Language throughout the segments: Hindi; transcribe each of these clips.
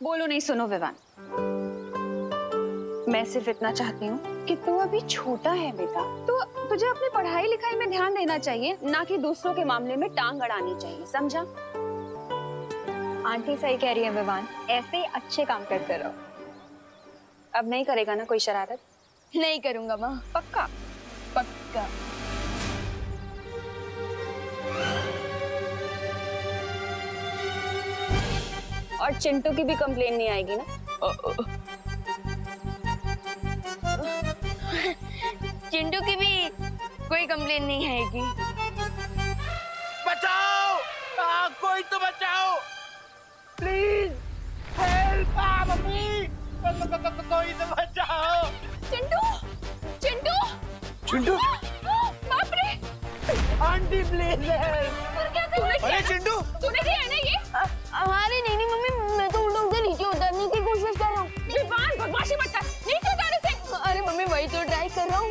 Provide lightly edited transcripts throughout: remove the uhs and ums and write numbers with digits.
बोलो नहीं, सुनो विवान, मैं सिर्फ इतना चाहती हूँ कि तू अभी छोटा है बेटा, तो तुझे अपनी पढ़ाई लिखाई में ध्यान देना चाहिए, ना कि दूसरों के मामले में टांग अड़ानी चाहिए, समझा? आंटी सही कह रही है विवान, ऐसे ही अच्छे काम करते रहो। अब नहीं करेगा ना कोई शरारत? नहीं करूंगा माँ। पक्का? पक्का। और चिंटू की भी कंप्लेन नहीं आएगी ना? चिंटू की भी कोई कंप्लेन नहीं आएगी। बचाओ! कोई तो बचाओ! Please help! मम्मी! कोई तो बचाओ! चिंटू! चिंटू! चिंटू! बाप रे! Aunty please help! अरे चिंटू! तूने किया है ना ये? अरे नहीं मम्मी, मैं तो उल्टा उधर नीचे उतरने की कोशिश कर रहा हूँ। विवान, बदमाशी मत कर, नीचे उतारने से। अरे मम्मी वही तो ट्राई कर रहा हूँ।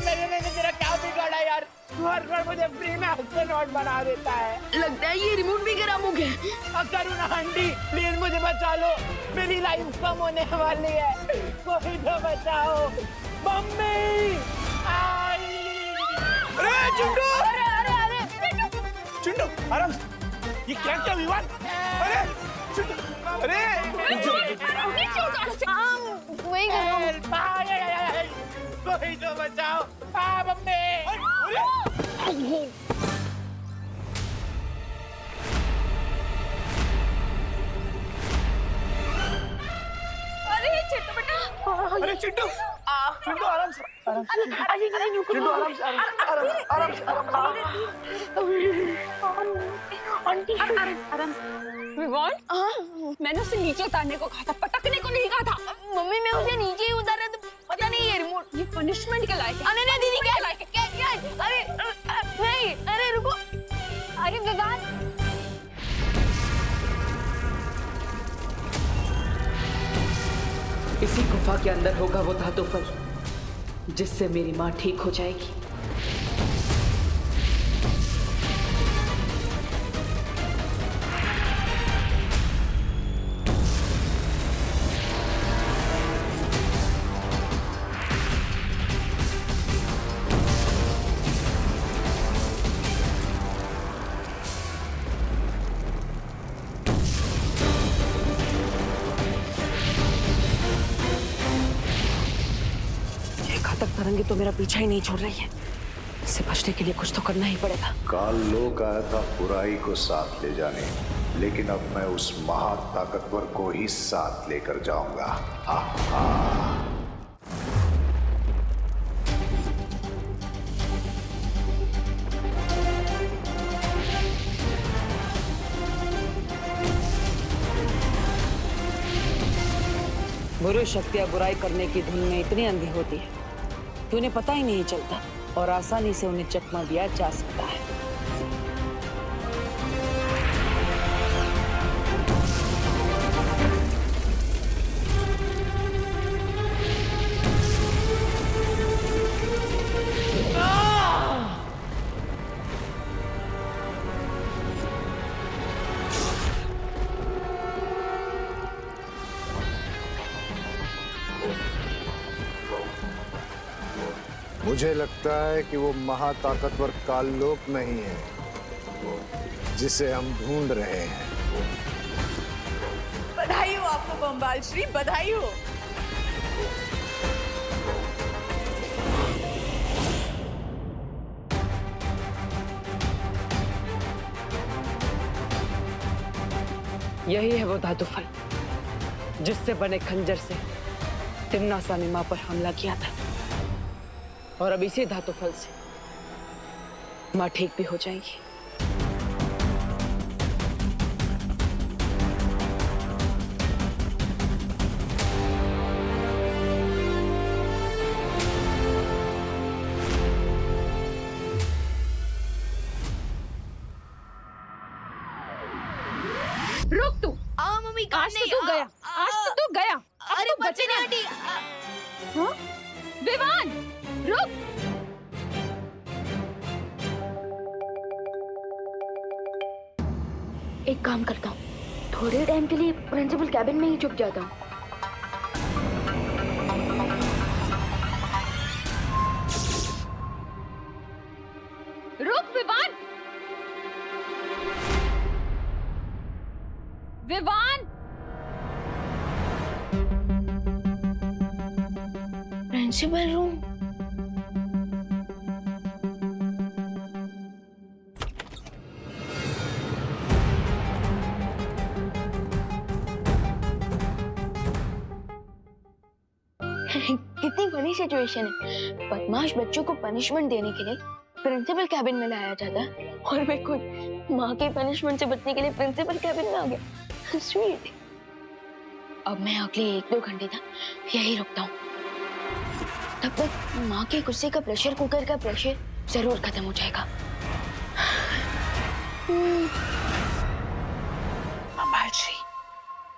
मैंने तेरा क्या बिगाड़ा यार? हर बार मुझे फ्री में हफ्ते नोट बना देता है। लगता है ये रिमोट भी खराब हो गया। करुणा आंटी प्लीज मुझे बचा लो, मेरी लाइफ कम होने वाली है, कोई तो बचाओ। मम्मी! अरे चिंटू! चिंटू आराम! ये क्या क्या विवाद? अरे चिंटू! अरे वही कर रहा हूँ। कोई तो बचाओ! मम्मी! अरे चिंटू बेटा! अरे चिंटू! चिंटू आराम से! चिंटू आराम से! आराम से! विवान, मैंने उसे नीचे उतारने को कहा था, पटकने को नहीं कहा था। मम्मी मैं उसे नीचे ही उतारा तो पता नहीं ये रिमोट। ये पनिशमेंट के लायक है। अरे नहीं दीदी क्या लायक है? क्या? अरे नहीं, अरे रुको। अरे विवान, इसी गुफा के अंदर होगा वो धातु फल, जिससे मेरी माँ ठीक हो जाएगी। तरंगे तो मेरा पीछा ही नहीं छोड़ रही है, इससे बचने के लिए कुछ तो करना ही पड़ेगा। काल लोक आया था बुराई को साथ ले जाने, लेकिन अब मैं उस महा ताकतवर को ही साथ लेकर जाऊंगा। बुरी शक्तियां बुराई करने की धुन में इतनी अंधी होती है कि उन्हें पता ही नहीं चलता और आसानी से उन्हें चकमा दिया जा सकता है। मुझे लगता है कि वो महाताकतवर काललोक नहीं है जिसे हम ढूंढ रहे हैं। बधाई हो आपको बम्बाल श्री, बधाई हो। यही है वो धातु फल जिससे बने खंजर से तिम्नासा ने मां पर हमला किया था, और अब इसी धातु फल से मां ठीक भी हो जाएगी। रुक तू! मम्मी आज तो तू गया, आज तो तू गया। अरे बच्चे ने आंटी। हाँ? विवान, रुक! एक काम करता हूँ, थोड़े टाइम के लिए प्रिंसिपल कैबिन में ही छुप जाता हूँ। रुक विवान! विवान! Principal room. कितनी बड़ी सिचुएशन है। बदमाश बच्चों को पनिशमेंट देने के लिए प्रिंसिपल कैबिन में लाया जाता है और मैं खुद माँ के पनिशमेंट से बचने के लिए प्रिंसिपल कैबिन में आ गया। स्वीट। अब मैं अगले 1-2 घंटे तक यही रुकता हूँ। तब तक माँ के गुस्से का प्रेशर कुकर का प्रेशर जरूर खत्म हो जाएगा।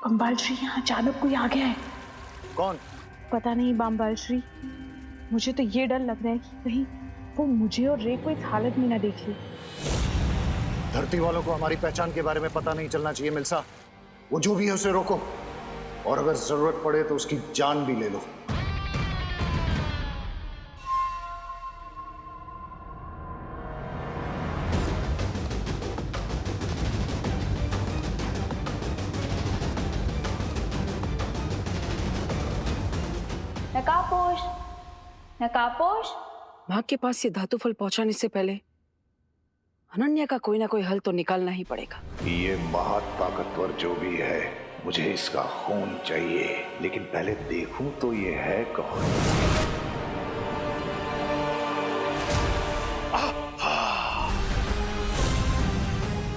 बम्बाल श्री यहाँ अचानक कोई आ गया है। कौन? पता नहीं बम्बाल श्री, मुझे तो ये डर लग रहा है कि कहीं वो मुझे और रे को इस हालत में ना देख ले। धरती वालों को हमारी पहचान के बारे में पता नहीं चलना चाहिए मिल्सा। वो जो भी है उसे रोको, और अगर जरूरत पड़े तो उसकी जान भी ले लो। नकाबपोश, नकाबपोश। भाग के पास ये धातु फल पहुंचाने से पहले अनन्या का कोई ना कोई हल तो निकालना ही पड़ेगा। ये महाताकतवर जो भी है, मुझे इसका खून चाहिए, लेकिन पहले देखूं तो ये है कौन।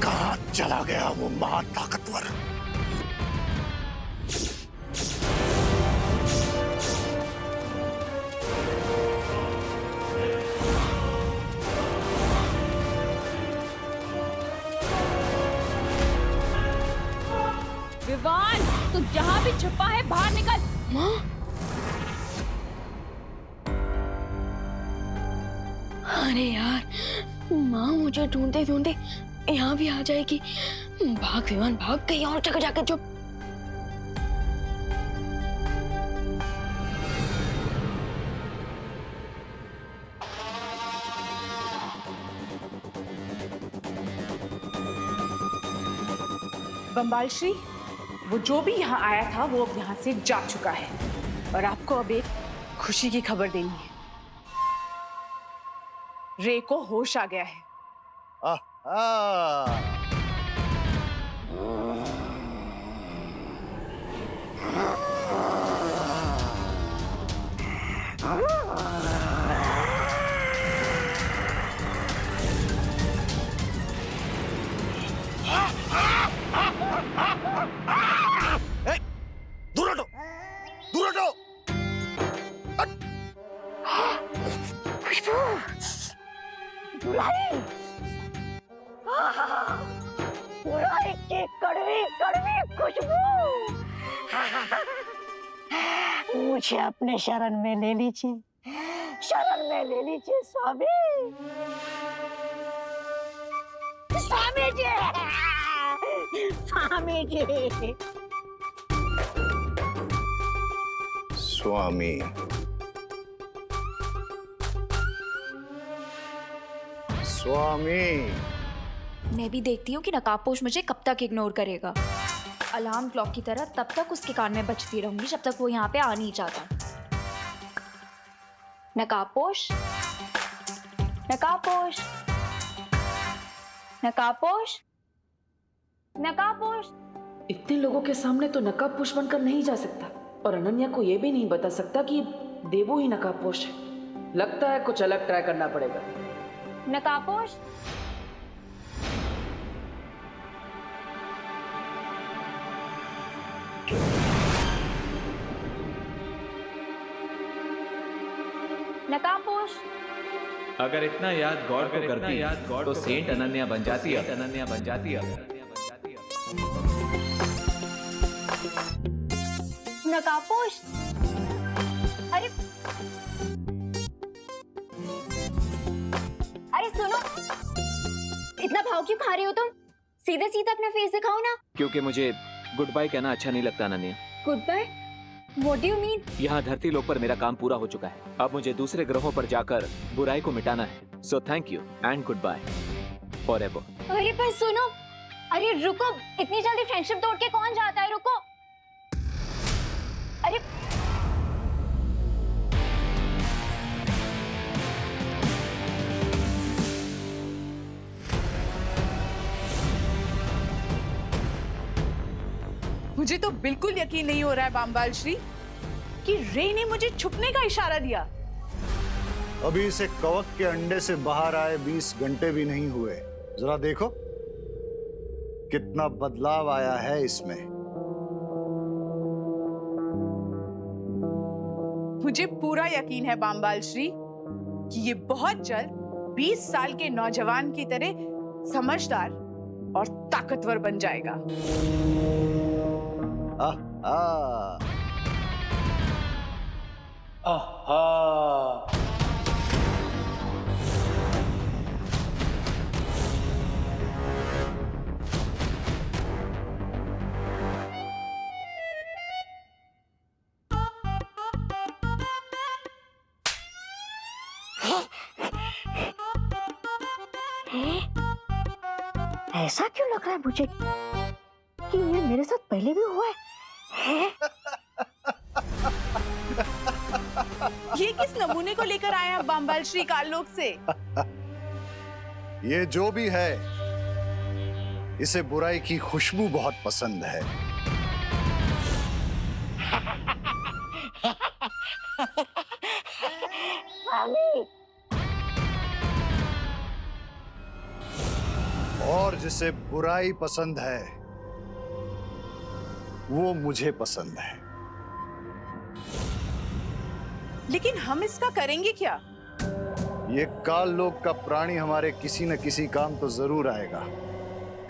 कहां चला गया वो महाताकतवर? विवान, तू जहाँ भी छुपा है बाहर निकल। माँ? अरे यार, माँ मुझे ढूंढते ढूंढते यहाँ भी आ जाएगी। भाग विमान भाग, कहीं और जगह जाकर चुप। बम्बाल श्री, वो जो भी यहाँ आया था वो अब यहाँ से जा चुका है और आपको अब एक खुशी की खबर देनी है। रे को होश आ गया है। दूर हटो, दूर हटो। बुराई की कड़वी कड़वी खुशबू। मुझे अपने शरण में ले लीजिए, शरण में ले लीजिए स्वामी। स्वामी जी, स्वामी जी। स्वामी, स्वामी। मैं भी देखती हूँ कि नकाबपोश मुझे कब तक इग्नोर करेगा। अलार्म क्लॉक की तरह तब तक उसके कान में बजती रहूंगी जब तक वो यहाँ पे आ नहीं जाता। नकाबपोश, नकाबपोश, नकाबपोश, नकाबपोश। इतने लोगों के सामने तो नकाबपोश बनकर नहीं जा सकता, और अनन्या को ये भी नहीं बता सकता कि देवू ही नकाबपोश है। लगता है कुछ अलग ट्राई करना पड़ेगा। नकाबपोश, नकाबपोश। अगर इतना याद गॉड को करती तो सेंट अनन्या बन जाती है। अनन्या बन जाती है। नकाबपोश, अरे अरे सुनो, इतना भाव क्यों खा रही हो तुम? सीधे सीधे अपना फेस दिखाओ ना। क्योंकि मुझे गुड बाय कहना अच्छा नहीं लगता Ananya. Good bye? What do you mean? यहाँ धरती लोक पर मेरा काम पूरा हो चुका है। अब मुझे दूसरे ग्रहों पर जाकर बुराई को मिटाना है। So thank you and good bye forever. अरे पर सुनो, अरे रुको, इतनी जल्दी फ्रेंडशिप तोड़ के कौन जाता है? रुको, अरे मुझे तो बिल्कुल यकीन नहीं हो रहा है बामबाल श्री कि रे ने मुझे छुपने का इशारा दिया। अभी इसे कवक के अंडे से बाहर आए 20 घंटे भी नहीं हुए। जरा देखो कितना बदलाव आया है इसमें। मुझे पूरा यकीन है बामबाल श्री कि ये बहुत जल्द 20 साल के नौजवान की तरह समझदार और ताकतवर बन जाएगा। ऐसा क्यों लग रहा है मुझे कि ये मेरे साथ पहले भी हुआ है? ये किस नमूने को लेकर आए हैं बामबाल श्री काललोक से? ये जो भी है, इसे बुराई की खुशबू बहुत पसंद है। और जिसे बुराई पसंद है वो मुझे पसंद है। लेकिन हम इसका करेंगे क्या? ये काल लोक का प्राणी हमारे किसी न किसी काम तो जरूर आएगा।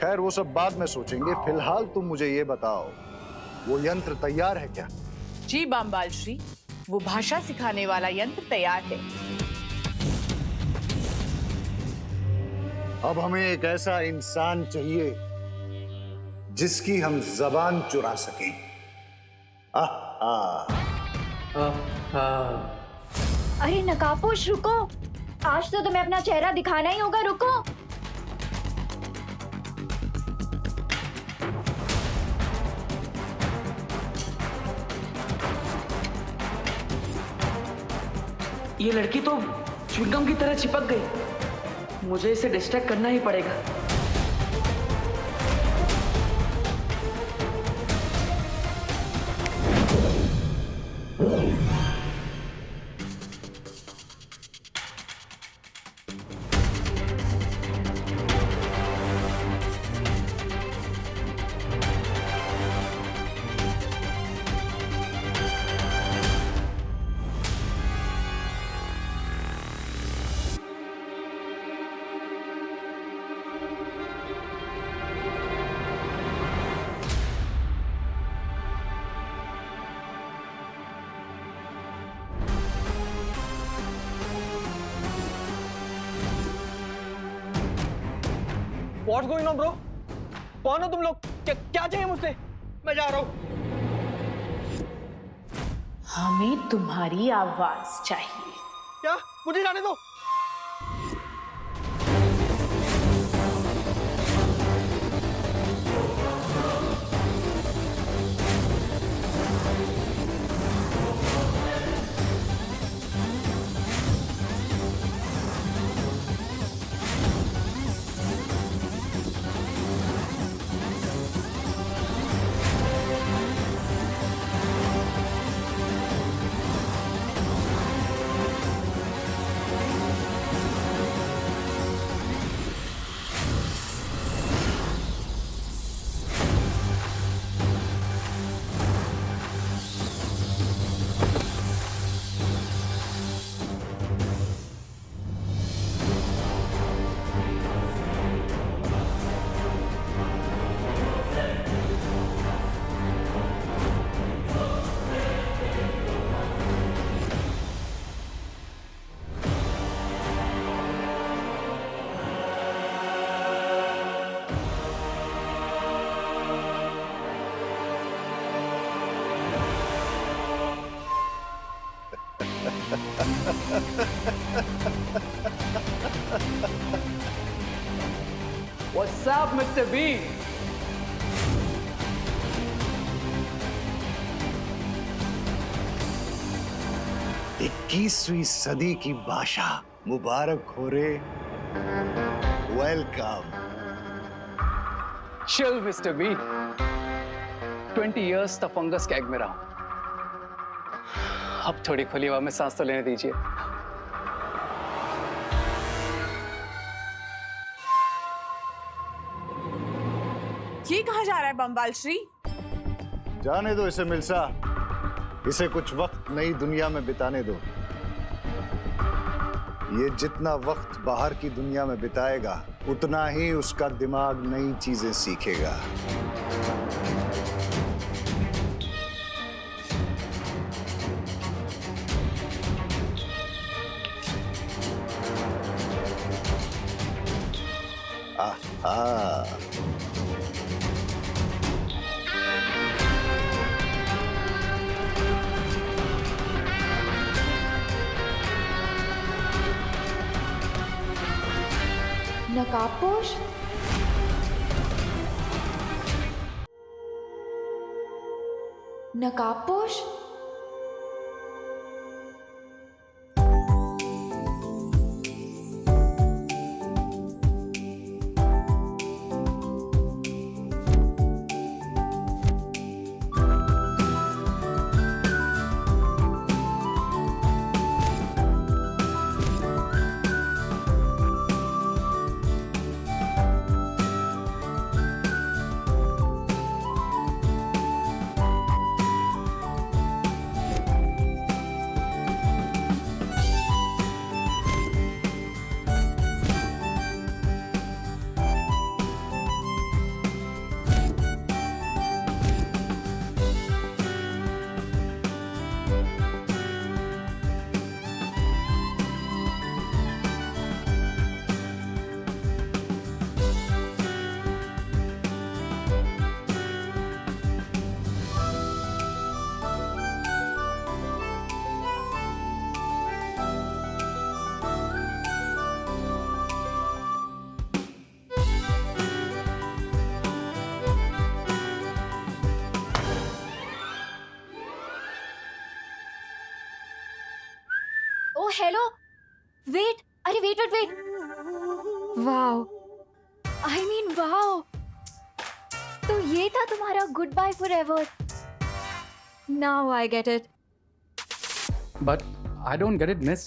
खैर वो सब बाद में सोचेंगे। फिलहाल तुम मुझे ये बताओ, वो यंत्र तैयार है क्या? जी बामबाल श्री, वो भाषा सिखाने वाला यंत्र तैयार है। अब हमें एक ऐसा इंसान चाहिए जिसकी हम जबान चुरा सकें। अरे नकाबपोश रुको, आज तो तुम्हें अपना चेहरा दिखाना ही होगा। रुको, ये लड़की तो च्युइंगम की तरह चिपक गई। मुझे इसे डिस्ट्रैक्ट करना ही पड़ेगा। What's going on, bro? कौन हो तुम लोग? क्या चाहिए मुझसे? मैं जा रहा हूँ। हमें तुम्हारी आवाज चाहिए। क्या? मुझे जाने दो। What's up, Mr. B? 21वीं सदी की भाषा मुबारक हो रे। Welcome. Chill, Mr. B. 20 years तक फंगस के एग में रहा। अब थोड़ी खुली हवा में सांस तो लेने दीजिए। ये कहाँ जा रहा है बम्बाल श्री? जाने दो इसे मिल्सा, इसे कुछ वक्त नई दुनिया में बिताने दो। ये जितना वक्त बाहर की दुनिया में बिताएगा उतना ही उसका दिमाग नई चीजें सीखेगा। आहा। नकाबपोश? नकाबपोश? ओ हेलो, वेट, अरे wait wait wait, wow, I mean wow, तो ये था तुम्हारा good bye forever. Now I get it. But I don't get it, miss.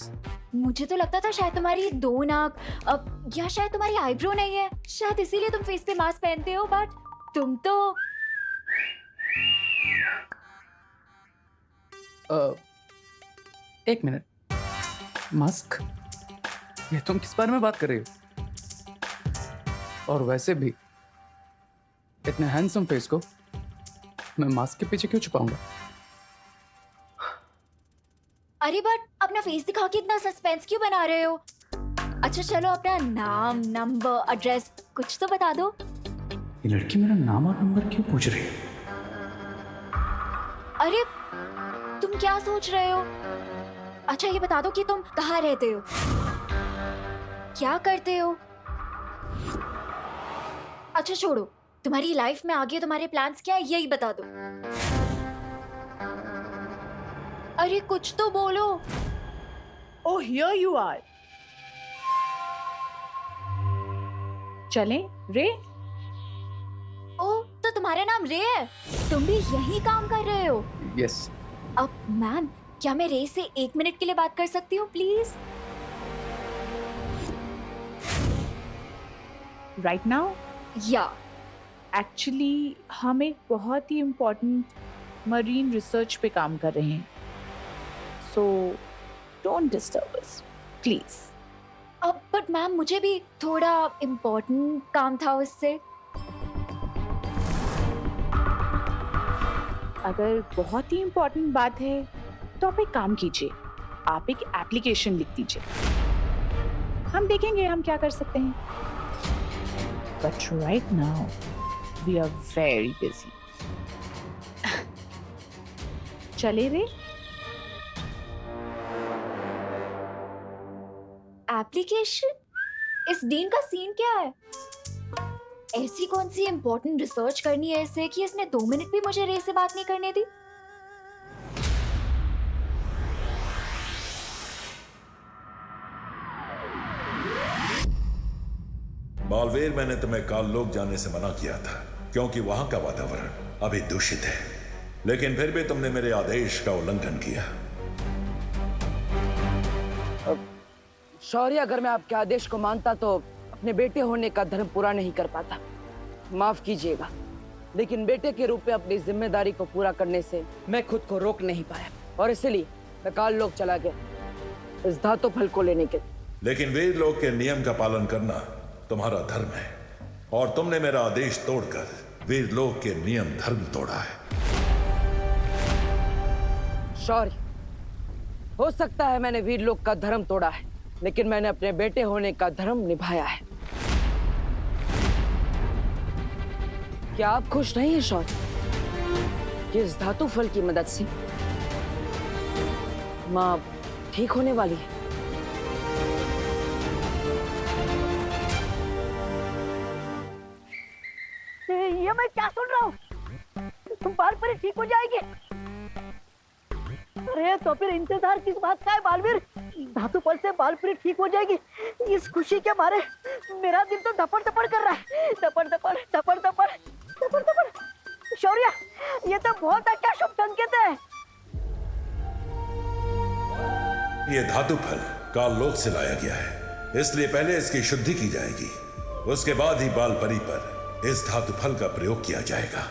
मुझे तो लगता था शायद तुम्हारी दो नाक, या शायद तुम्हारी आईब्रो नहीं है, शायद इसीलिए तुम फेस पे मास्क पहनते हो, बट तुम तो एक मिनट, मास्क? ये तुम किस बारे में बात कर रही हो? और वैसे भी इतने हैंडसम फेस को मैं मास्क के पीछे क्यों छुपाऊंगा? अरे बट अपना फेस दिखा के इतना सस्पेंस क्यों बना रहे हो? अच्छा चलो अपना नाम, नंबर, एड्रेस कुछ तो बता दो। ये लड़की मेरा नाम और नंबर क्यों पूछ रही है? अरे तुम क्या सोच रहे हो? अच्छा ये बता दो कि तुम कहाँ रहते हो, क्या करते हो? अच्छा छोड़ो, तुम्हारी लाइफ में आगे तुम्हारे प्लान्स क्या है यही बता दो। अरे कुछ तो बोलो। Oh, here you are. चलें रे? ओह तो तुम्हारा नाम रे है, तुम भी यही काम कर रहे हो? यस। अब मैम क्या मैं रे से 1 मिनट के लिए बात कर सकती हूँ प्लीज? Right now? या एक्चुअली हम एक बहुत ही इम्पोर्टेंट मरीन रिसर्च पे काम कर रहे हैं, so don't disturb us please. अब बट मैम मुझे भी थोड़ा इम्पोर्टेंट काम था उससे। अगर बहुत ही इम्पोर्टेंट बात है तो आप एक काम कीजिए, आप एक एप्लीकेशन लिख दीजिए, हम देखेंगे हम क्या कर सकते हैं। But right now we are very busy. चले रे? एप्लीकेशन? इस डीन का सीन क्या है? ऐसी कौन सी इंपॉर्टेंट रिसर्च करनी है इसे कि इसने 2 मिनट भी मुझे रे से बात नहीं करने दी? बालवीर, मैंने तुम्हें काललोक जाने से मना किया था क्योंकि वहां का वातावरण अभी दूषित है, लेकिन फिर भी तुमने मेरे आदेश का उल्लंघन किया। शौर्य, अगर मैं आपके आदेश को मानता तो अपने बेटे होने का धर्म पूरा नहीं कर पाता। माफ कीजिएगा, लेकिन बेटे के रूप में अपनी जिम्मेदारी को पूरा करने से मैं खुद को रोक नहीं पाया और इसलिए मैं काललोक चला गया इस धातु फल को लेने के। लेकिन वीर लोक के नियम का पालन करना तुम्हारा धर्म है और तुमने मेरा आदेश तोड़कर वीर लोक के नियम धर्म तोड़ा है। शौर्य, हो सकता है मैंने वीर लोक का धर्म तोड़ा है, लेकिन मैंने अपने बेटे होने का धर्म निभाया है। क्या आप खुश नहीं हैं शौर्य कि इस धातु फल की मदद से माँ ठीक होने वाली है? ये मैं क्या सुन रहा हूँ? तुम बाल पर ठीक हो जाएगी? अरे तो फिर इंतजार किस बात का है बालवीर? धातु फल से बाल परी ठीक हो जाएगी, इस खुशी के मारे मेरा दिल तो धपड़ धपड़ कर रहा है। धपड़ धपड़ धपड़ धपड़ धपड़ धपड़। शौर्य, ये तो बहुत अच्छा शुभ संकेत है। ये धातु फल काललोक से लाया गया है, इसलिए पहले इसकी शुद्धि की जाएगी, उसके बाद ही बाल परी पर इस धातु फल का प्रयोग किया जाएगा।